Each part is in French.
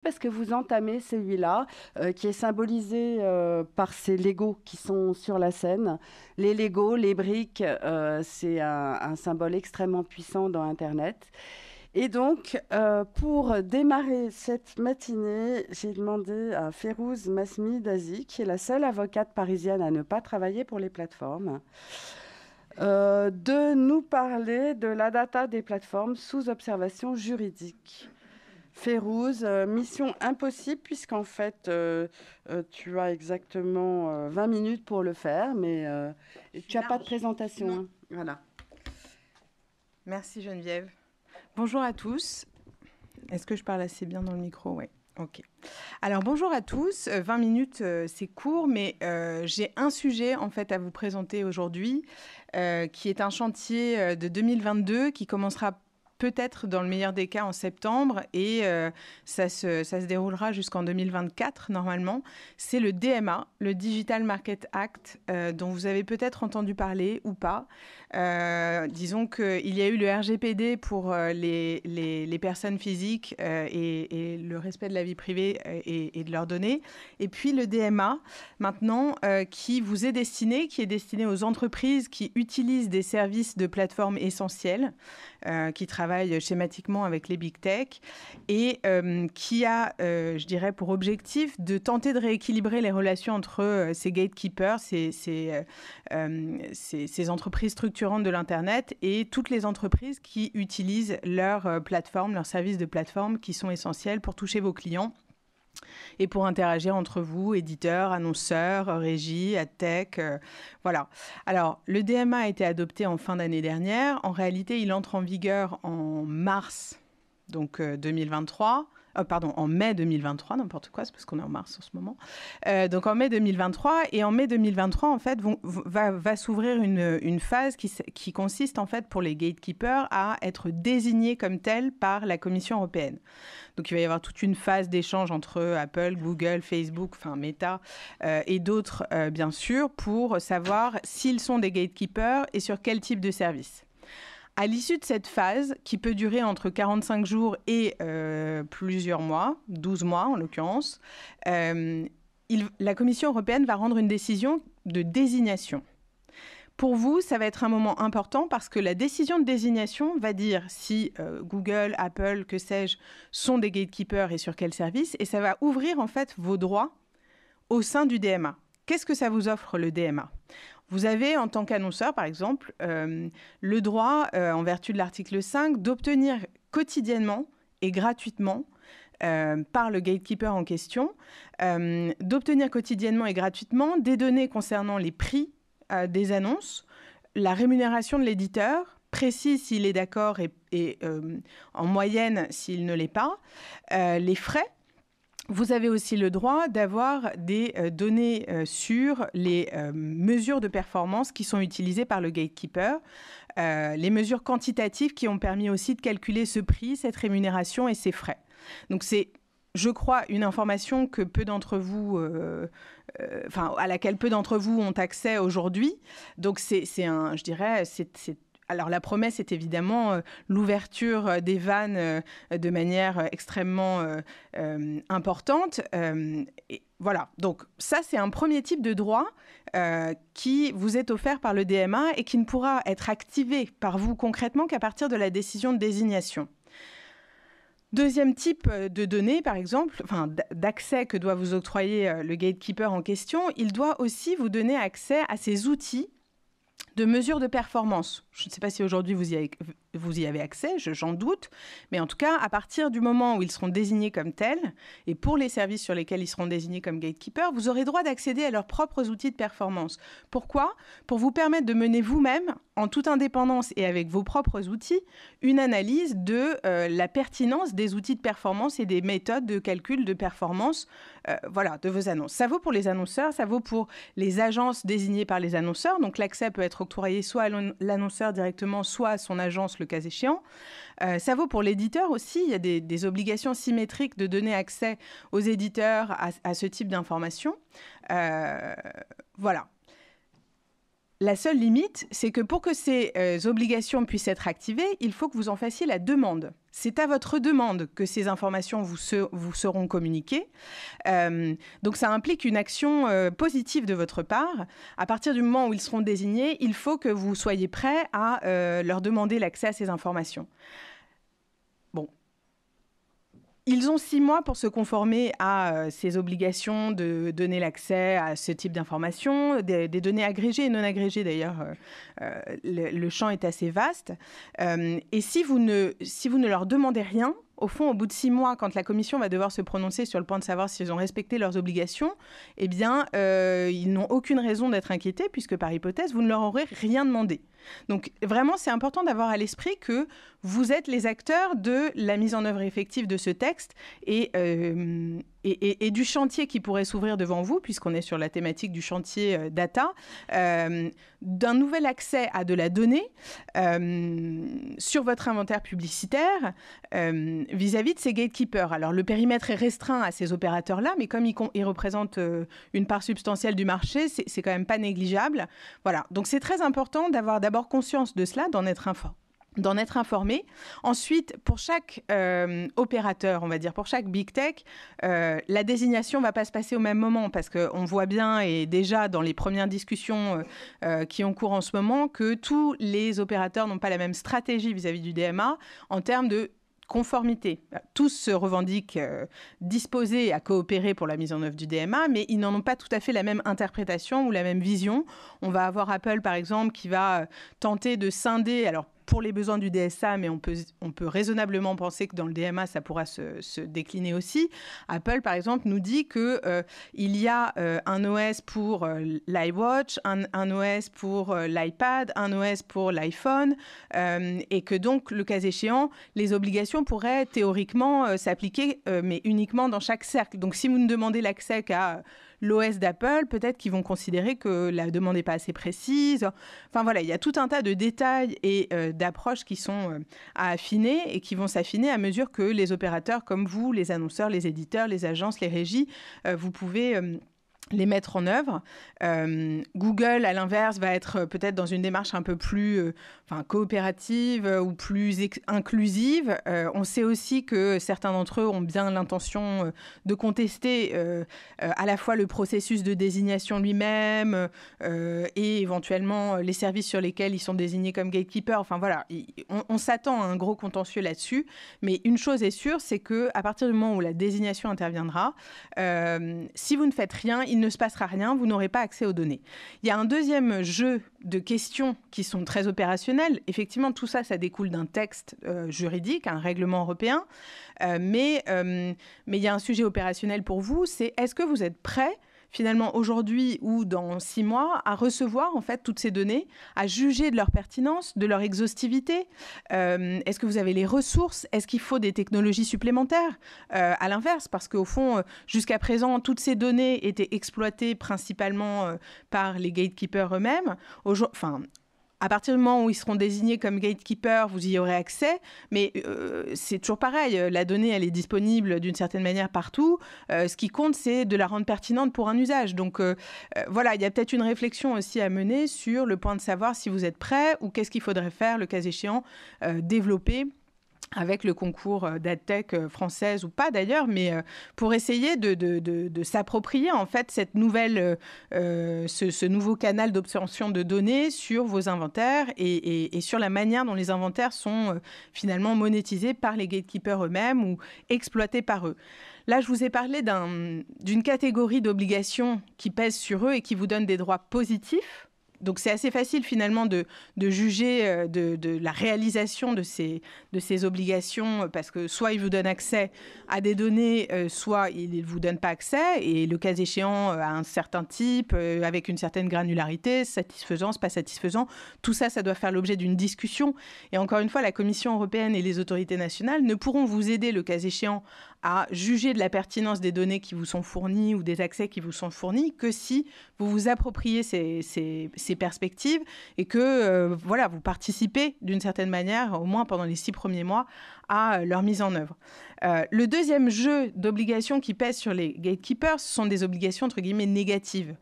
Parce que vous entamez celui-là, qui est symbolisé par ces Legos qui sont sur la scène. Les Legos, les briques, c'est un symbole extrêmement puissant dans Internet. Et donc, pour démarrer cette matinée, j'ai demandé à Férouz Masmi Dazi, qui est la seule avocate parisienne à ne pas travailler pour les plateformes, de nous parler de la data des plateformes sous observation juridique. Férouz, mission impossible puisqu'en fait, tu as exactement 20 minutes pour le faire, mais tu n'as pas de présentation. Non. Hein. Voilà. Merci Geneviève. Bonjour à tous. Est-ce que je parle assez bien dans le micro? Oui. Ok. Alors bonjour à tous. 20 minutes, c'est court, mais j'ai un sujet en fait à vous présenter aujourd'hui, qui est un chantier de 2022 qui commencera peut-être dans le meilleur des cas en septembre et ça se déroulera jusqu'en 2024 normalement. C'est le DMA, le Digital Market Act, dont vous avez peut-être entendu parler ou pas. Disons qu'il y a eu le RGPD pour les personnes physiques et le respect de la vie privée et de leurs données. Et puis le DMA, maintenant, qui est destiné aux entreprises qui utilisent des services de plateformes essentielles, qui travaillent schématiquement avec les big tech et qui a, je dirais, pour objectif de tenter de rééquilibrer les relations entre ces gatekeepers, ces entreprises structurantes de l'Internet et toutes les entreprises qui utilisent leurs plateformes, leurs services de plateforme qui sont essentiels pour toucher vos clients et pour interagir entre vous, éditeurs, annonceurs, régies, adtech, voilà. Alors, le DMA a été adopté en fin d'année dernière. En réalité, il entre en vigueur en mars, donc 2023. En mai 2023, n'importe quoi, c'est parce qu'on est en mars en ce moment. Donc en mai 2023, et en mai 2023, en fait, va s'ouvrir une phase qui consiste, en fait, pour les gatekeepers à être désignés comme tels par la Commission européenne. Donc il va y avoir toute une phase d'échange entre Apple, Google, Facebook, enfin Meta et d'autres, bien sûr, pour savoir s'ils sont des gatekeepers et sur quel type de service. À l'issue de cette phase, qui peut durer entre 45 jours et plusieurs mois, 12 mois en l'occurrence, la Commission européenne va rendre une décision de désignation. Pour vous, ça va être un moment important parce que la décision de désignation va dire si Google, Apple, que sais-je, sont des gatekeepers et sur quel service, et ça va ouvrir en fait vos droits au sein du DMA. Qu'est-ce que ça vous offre le DMA ? Vous avez, en tant qu'annonceur, par exemple, le droit, en vertu de l'article 5, d'obtenir quotidiennement et gratuitement, par le gatekeeper en question, d'obtenir quotidiennement et gratuitement des données concernant les prix des annonces, la rémunération de l'éditeur, précis s'il est d'accord et en moyenne s'il ne l'est pas, les frais. Vous avez aussi le droit d'avoir des données sur les mesures de performance qui sont utilisées par le gatekeeper, les mesures quantitatives qui ont permis aussi de calculer ce prix, cette rémunération et ces frais. Donc c'est, je crois, une information que peu d'entre vous, à laquelle peu d'entre vous ont accès aujourd'hui. Donc c'est alors la promesse est évidemment l'ouverture des vannes de manière extrêmement importante. Et voilà, donc ça c'est un premier type de droit qui vous est offert par le DMA et qui ne pourra être activé par vous concrètement qu'à partir de la décision de désignation. Deuxième type de données, par exemple, d'accès que doit vous octroyer le gatekeeper en question, il doit aussi vous donner accès à ces outils de mesure de performance. Je ne sais pas si aujourd'hui vous y avez accès, j'en doute, mais en tout cas, à partir du moment où ils seront désignés comme tels, et pour les services sur lesquels ils seront désignés comme gatekeepers, vous aurez droit d'accéder à leurs propres outils de performance. Pourquoi ? Pour vous permettre de mener vous-même, en toute indépendance et avec vos propres outils, une analyse de la pertinence des outils de performance et des méthodes de calcul de performance de vos annonces. Ça vaut pour les annonceurs, ça vaut pour les agences désignées par les annonceurs. Donc l'accès peut être octroyé soit à l'annonceur directement, soit à son agence, le cas échéant. Ça vaut pour l'éditeur aussi. Il y a des obligations symétriques de donner accès aux éditeurs à ce type d'informations. Voilà. La seule limite, c'est que pour que ces obligations puissent être activées, il faut que vous en fassiez la demande. C'est à votre demande que ces informations vous seront communiquées. Donc ça implique une action positive de votre part. À partir du moment où ils seront désignés, il faut que vous soyez prêt à leur demander l'accès à ces informations. Bon. Ils ont 6 mois pour se conformer à ces obligations de donner l'accès à ce type d'informations, des données agrégées et non agrégées d'ailleurs. Le champ est assez vaste. Et si vous ne leur demandez rien, au fond, au bout de 6 mois, quand la commission va devoir se prononcer sur le point de savoir s'ils ont respecté leurs obligations, eh bien, ils n'ont aucune raison d'être inquiétés puisque, par hypothèse, vous ne leur aurez rien demandé. Donc, vraiment, c'est important d'avoir à l'esprit que vous êtes les acteurs de la mise en œuvre effective de ce texte et du chantier qui pourrait s'ouvrir devant vous, puisqu'on est sur la thématique du chantier data, d'un nouvel accès à de la donnée sur votre inventaire publicitaire vis-à-vis de ces gatekeepers. Alors, le périmètre est restreint à ces opérateurs-là, mais comme ils représentent une part substantielle du marché, c'est quand même pas négligeable. Voilà. Donc, c'est très important d'avoir d'abord conscience de cela, d'en être informé. Ensuite, pour chaque opérateur, on va dire, pour chaque big tech, la désignation ne va pas se passer au même moment parce qu'on voit bien, et déjà dans les premières discussions qui ont cours en ce moment, que tous les opérateurs n'ont pas la même stratégie vis-à-vis du DMA en termes de conformité. Tous se revendiquent disposés à coopérer pour la mise en œuvre du DMA, mais ils n'en ont pas tout à fait la même interprétation ou la même vision. On va avoir Apple, par exemple, qui va tenter de scinder, alors pour les besoins du DSA, mais on peut raisonnablement penser que dans le DMA, ça pourra se décliner aussi. Apple, par exemple, nous dit qu'il y a un OS pour l'iWatch, un OS pour l'iPad, un OS pour l'iPhone, et que donc, le cas échéant, les obligations pourraient théoriquement s'appliquer, mais uniquement dans chaque cercle. Donc, si vous ne demandez l'accès qu'à l'OS d'Apple, peut-être qu'ils vont considérer que la demande n'est pas assez précise. Enfin voilà, il y a tout un tas de détails et d'approches qui sont à affiner et qui vont s'affiner à mesure que les opérateurs comme vous, les annonceurs, les éditeurs, les agences, les régies, vous pouvez les mettre en œuvre. Google, à l'inverse, va être peut-être dans une démarche un peu plus coopérative ou plus inclusive. On sait aussi que certains d'entre eux ont bien l'intention de contester à la fois le processus de désignation lui-même et éventuellement les services sur lesquels ils sont désignés comme gatekeepers. Enfin voilà, on s'attend à un gros contentieux là-dessus. Mais une chose est sûre, c'est qu'à partir du moment où la désignation interviendra, si vous ne faites rien, il ne se passera rien, vous n'aurez pas accès aux données. Il y a un deuxième jeu de questions qui sont très opérationnelles. Effectivement, tout ça, ça découle d'un texte juridique, un règlement européen. Mais il y a un sujet opérationnel pour vous, c'est est-ce que vous êtes prêt finalement aujourd'hui ou dans 6 mois à recevoir en fait toutes ces données, à juger de leur pertinence, de leur exhaustivité. Est-ce que vous avez les ressources? Est-ce qu'il faut des technologies supplémentaires? À l'inverse, parce qu'au fond, jusqu'à présent, toutes ces données étaient exploitées principalement par les gatekeepers eux-mêmes. À partir du moment où ils seront désignés comme gatekeepers, vous y aurez accès, mais c'est toujours pareil. La donnée, elle est disponible d'une certaine manière partout. Ce qui compte, c'est de la rendre pertinente pour un usage. Donc voilà, il y a peut-être une réflexion aussi à mener sur le point de savoir si vous êtes prêt ou qu'est-ce qu'il faudrait faire, le cas échéant, développer avec le concours d'AdTech française ou pas d'ailleurs, mais pour essayer de s'approprier en fait cette nouvelle, ce nouveau canal d'obtention de données sur vos inventaires et sur la manière dont les inventaires sont finalement monétisés par les gatekeepers eux-mêmes ou exploités par eux. Là, je vous ai parlé d'une catégorie d'obligations qui pèsent sur eux et qui vous donnent des droits positifs. Donc, c'est assez facile, finalement, de juger de la réalisation de ces obligations parce que soit ils vous donnent accès à des données, soit ils ne vous donnent pas accès et le cas échéant à un certain type, avec une certaine granularité, satisfaisant, pas satisfaisant. Tout ça, ça doit faire l'objet d'une discussion. Et encore une fois, la Commission européenne et les autorités nationales ne pourront vous aider, le cas échéant, à juger de la pertinence des données qui vous sont fournies ou des accès qui vous sont fournis que si vous vous appropriez ces perspectives et que voilà, vous participez d'une certaine manière, au moins pendant les 6 premiers mois, à leur mise en œuvre. Le deuxième jeu d'obligations qui pèse sur les gatekeepers, ce sont des obligations entre guillemets négatives.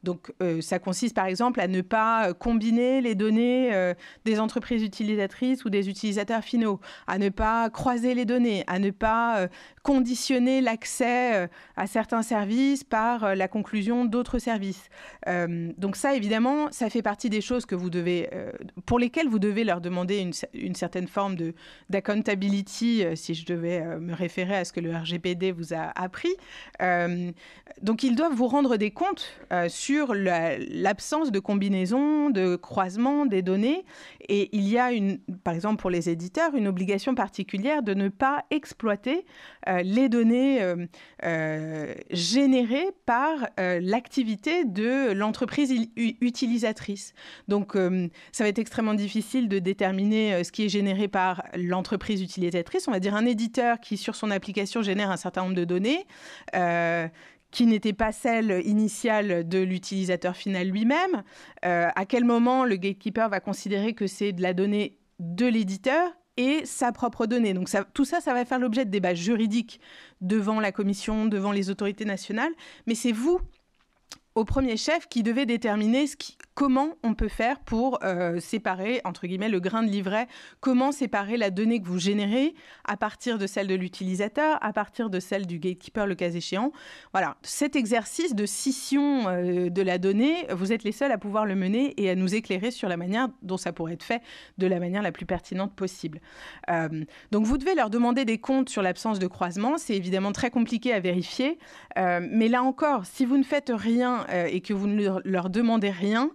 Donc, ça consiste par exemple à ne pas combiner les données des entreprises utilisatrices ou des utilisateurs finaux, à ne pas croiser les données, à ne pas conditionner l'accès à certains services par la conclusion d'autres services. Donc ça, évidemment, ça fait partie des choses que vous devez, pour lesquelles vous devez leur demander une certaine forme d'accountability, si je devais me référer à ce que le RGPD vous a appris. Donc, ils doivent vous rendre des comptes sur l'absence de combinaison, de croisement des données. Et il y a, par exemple, pour les éditeurs, une obligation particulière de ne pas exploiter les données générées par l'activité de l'entreprise utilisatrice. Donc, ça va être extrêmement difficile de déterminer ce qui est généré par l'entreprise utilisatrice. On va dire un éditeur qui, sur son application, génère un certain nombre de données qui n'étaient pas celles initiales de l'utilisateur final lui-même. À quel moment le gatekeeper va considérer que c'est de la donnée de l'éditeur et sa propre donnée. Donc tout ça, ça va faire l'objet de débats juridiques devant la Commission, devant les autorités nationales. Mais c'est vous, au premier chef, qui devez déterminer comment on peut faire pour séparer, entre guillemets, le grain de livret, comment séparer la donnée que vous générez à partir de celle de l'utilisateur, à partir de celle du gatekeeper, le cas échéant. Voilà, cet exercice de scission de la donnée, vous êtes les seuls à pouvoir le mener et à nous éclairer sur la manière dont ça pourrait être fait de la manière la plus pertinente possible. Donc, vous devez leur demander des comptes sur l'absence de croisement. C'est évidemment très compliqué à vérifier. Mais là encore, si vous ne faites rien et que vous ne leur demandez rien,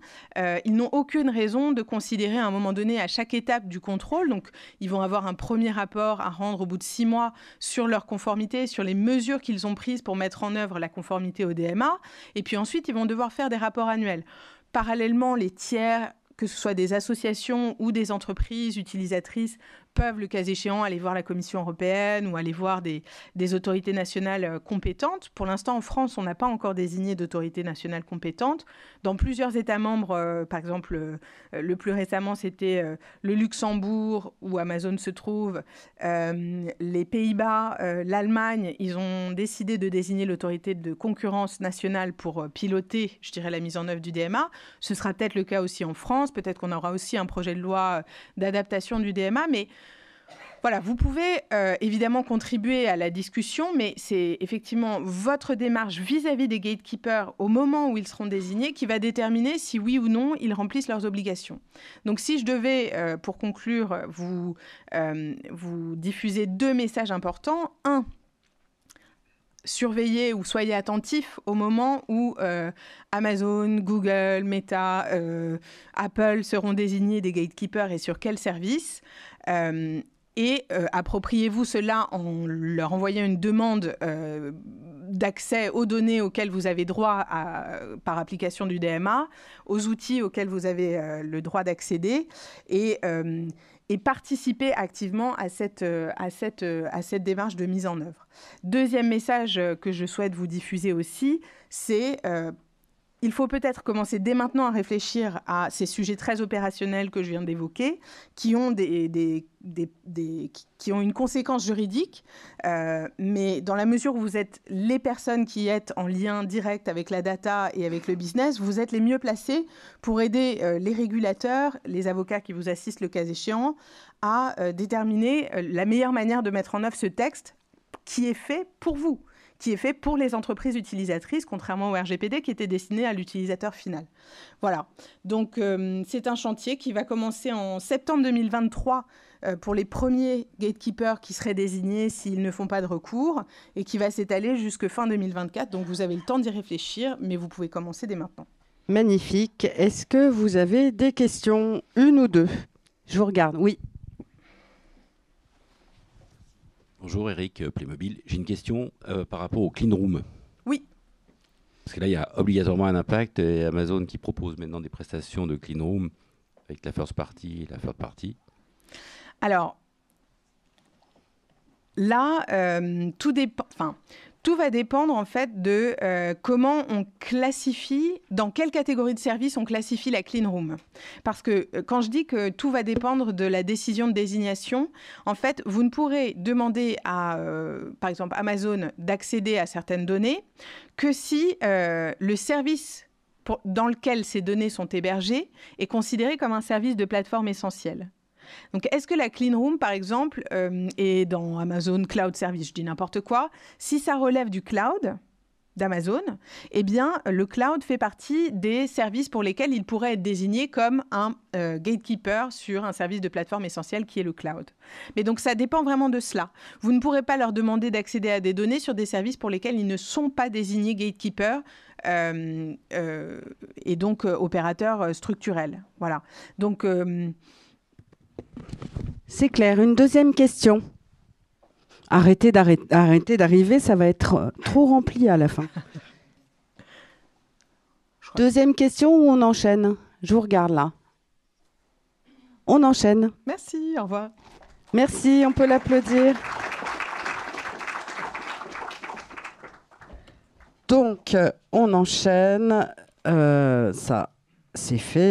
ils n'ont aucune raison de considérer à un moment donné à chaque étape du contrôle. Donc, ils vont avoir un premier rapport à rendre au bout de 6 mois sur leur conformité, sur les mesures qu'ils ont prises pour mettre en œuvre la conformité au DMA. Et puis ensuite, ils vont devoir faire des rapports annuels. Parallèlement, les tiers, que ce soit des associations ou des entreprises utilisatrices, peuvent, le cas échéant, aller voir la Commission européenne ou aller voir des autorités nationales compétentes. Pour l'instant, en France, on n'a pas encore désigné d'autorités nationales compétentes. Dans plusieurs États membres, par exemple, le plus récemment, c'était le Luxembourg, où Amazon se trouve, les Pays-Bas, l'Allemagne, ils ont décidé de désigner l'autorité de concurrence nationale pour piloter, je dirais, la mise en œuvre du DMA. Ce sera peut-être le cas aussi en France. Peut-être qu'on aura aussi un projet de loi d'adaptation du DMA, mais voilà, vous pouvez évidemment contribuer à la discussion, mais c'est effectivement votre démarche vis-à-vis des gatekeepers au moment où ils seront désignés qui va déterminer si oui ou non ils remplissent leurs obligations. Donc si je devais, pour conclure, vous diffuser 2 messages importants. 1, surveillez ou soyez attentifs au moment où Amazon, Google, Meta, Apple seront désignés des gatekeepers et sur quel service. Et appropriez-vous cela en leur envoyant une demande d'accès aux données auxquelles vous avez droit par application du DMA, aux outils auxquels vous avez le droit d'accéder et participer activement à cette démarche de mise en œuvre. Deuxième message que je souhaite vous diffuser aussi, c'est il faut peut-être commencer dès maintenant à réfléchir à ces sujets très opérationnels que je viens d'évoquer, qui ont qui ont une conséquence juridique, mais dans la mesure où vous êtes les personnes qui êtes en lien direct avec la data et avec le business, vous êtes les mieux placés pour aider les régulateurs, les avocats qui vous assistent le cas échéant, à déterminer la meilleure manière de mettre en œuvre ce texte qui est fait pour vous, qui est fait pour les entreprises utilisatrices, contrairement au RGPD qui était destiné à l'utilisateur final. Voilà, donc c'est un chantier qui va commencer en septembre 2023 pour les premiers gatekeepers qui seraient désignés s'ils ne font pas de recours et qui va s'étaler jusque fin 2024. Donc vous avez le temps d'y réfléchir, mais vous pouvez commencer dès maintenant. Magnifique. Est-ce que vous avez des questions, 1 ou 2? Je vous regarde, oui. Bonjour Eric, Playmobil. J'ai une question par rapport au clean room. Oui. Parce que là, il y a obligatoirement un impact et Amazon qui propose maintenant des prestations de clean room avec la first party et la third party. Alors, là, tout va dépendre en fait de comment on classifie, dans quelle catégorie de service on classifie la clean room. Parce que quand je dis que tout va dépendre de la décision de désignation, en fait, vous ne pourrez demander à, par exemple, Amazon d'accéder à certaines données que si le service dans lequel ces données sont hébergées est considéré comme un service de plateforme essentiel. Donc, est-ce que la clean room, par exemple, est dans Amazon Cloud Service, je dis n'importe quoi, si ça relève du cloud d'Amazon, eh bien, le cloud fait partie des services pour lesquels il pourrait être désigné comme un gatekeeper sur un service de plateforme essentiel qui est le cloud. Mais donc, ça dépend vraiment de cela. Vous ne pourrez pas leur demander d'accéder à des données sur des services pour lesquels ils ne sont pas désignés gatekeepers et donc opérateurs structurels. Voilà. Donc, c'est clair. Une deuxième question. Arrêtez d'arriver, ça va être trop rempli à la fin. Deuxième question ou on enchaîne? Je vous regarde là. On enchaîne. Merci, au revoir. Merci, on peut l'applaudir. Donc, on enchaîne. Ça, c'est fait.